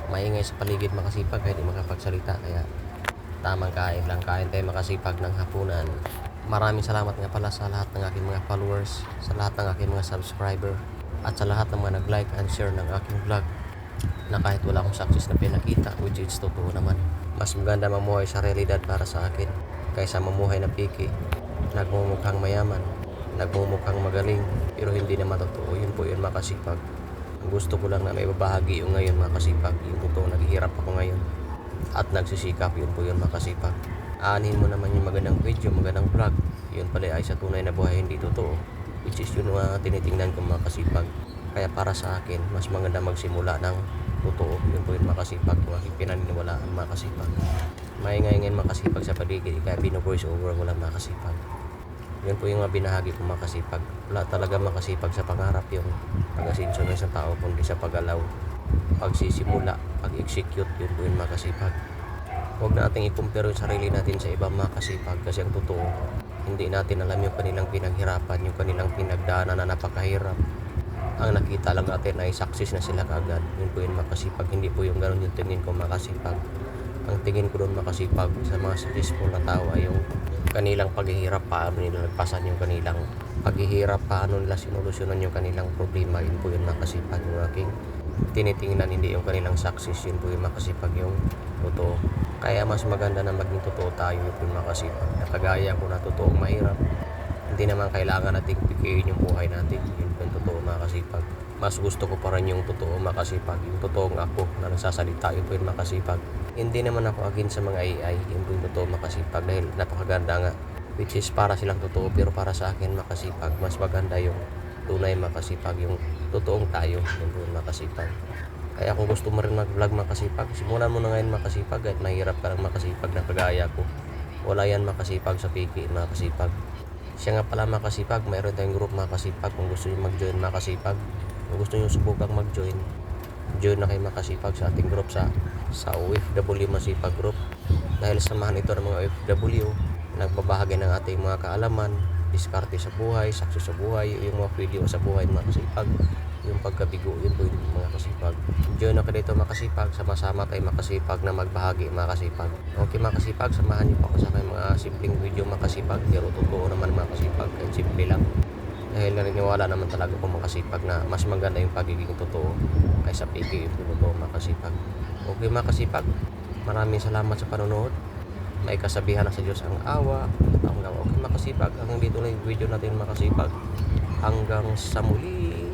Maingay sa paligid makasipag kaya di makapagsalita, kaya tamang kain lang, kain tayo makasipag ng hapunan. Maraming salamat nga pala sa lahat ng aking mga followers, sa lahat ng aking mga subscriber, at sa lahat ng mga nag-like and share ng aking vlog, na kahit wala akong success na pinakita, which is totoo naman, mas maganda mamuhay sa realidad para sa akin kaysa mamuhay na piki, nagmumukhang mayaman, nagmumukhang magaling, pero hindi naman totoo. Yun po yun makasipag. Gusto ko lang na may babahagi yung ngayon makasipag, yung totoo, naghihirap ako ngayon at nagsisikap, yun po yun makasipag. Aanin mo naman yung magandang video, magandang vlog, yun pala ay sa tunay na buhay hindi totoo, which is yun tinitingnan ko makasipag. Kaya para sa akin, mas maganda magsimula ng totoo, yun po yun makasipag, yung aking pinaniniwalaan makasipag. Maingay ngayon makasipag sa paligid, kaya bino-voice over ko lang makasipag. Yun po yung mga binahagi ko makasipag. Wala talaga makasipag sa pangarap yung pag-asinso ng isang tao, kundi sa pag-alaw, pagsisimula, pag-execute, yun po yung makasipag. Huwag nating i-compare yung sarili natin sa ibang makasipag, kasi ang totoo, hindi natin alam yung kanilang pinaghirapan, yung kanilang pinagdaanan na napakahirap. Ang nakita lang natin ay success na sila kaagad, yun po yung makasipag. Hindi po yung ganun yung tingin ko makasipag. Ang tingin ko doon makasipag sa mga successful na tao ay yung kanilang paghihirap, paano nila nagpasan yung kanilang paghihirap, paano nila sinolusyonan yung kanilang problema, yun po yung makasipag. Yung aking tinitingnan, hindi yung kanilang success, yun po yung makasipag, yung totoo. Kaya mas maganda na maging totoo tayo, yun po yung makasipag. Nakagaya ko na totoong mahirap, hindi naman kailangan nating pikiin yung buhay natin, yun po yung totoo makasipag. Mas gusto ko pa rin yung totoo makasipag, yung totoong ako na nagsasalita, yun po yung makasipag. Hindi naman ako agin sa mga AI, yun po yung totoo makasipag, dahil napakaganda nga, which is para silang totoo, pero para sa akin makasipag, mas maganda yung tunay makasipag, yung totoong tayo, yun po yung makasipag. Kaya kung gusto mo rin mag-vlog makasipag, simulan mo na ngayon makasipag, at mahirap ka lang makasipag na kagaya ko. Wala yan makasipag sa piki, makasipag. Siya nga pala makasipag, mayroon tayong group makasipag. Kung gusto nyo mag-join makasipag, kung gusto nyo subukang mag-join, join na kayo makasipag sa ating group sa OFW Masipag Group. Dahil samahan ito ng mga OFW, nagbabahagi ng ating mga kaalaman, diskarte sa buhay, saksi sa buhay, yung mga video sa buhay makasipag, yung pagkabigo, yun po yung mga kasipag. Join na kayo dito makasipag, sama-sama tayo makasipag na magbahagi makasipag. Okay makasipag, samahan nyo pa ako sa aking mga simpleng video makasipag, pero totoo naman makasipag, kahit simple lang. Dahil naniniwala naman talaga ko makasipag na mas maganda yung pagiging totoo kaysa piki, yung totoo makasipag. Okay makasipag, maraming salamat sa panonood. May kasabihan na sa Diyos ang awa at ang gawa. Okay makasipag, hanggang dito lang yung video natin makasipag. Hanggang sa muli.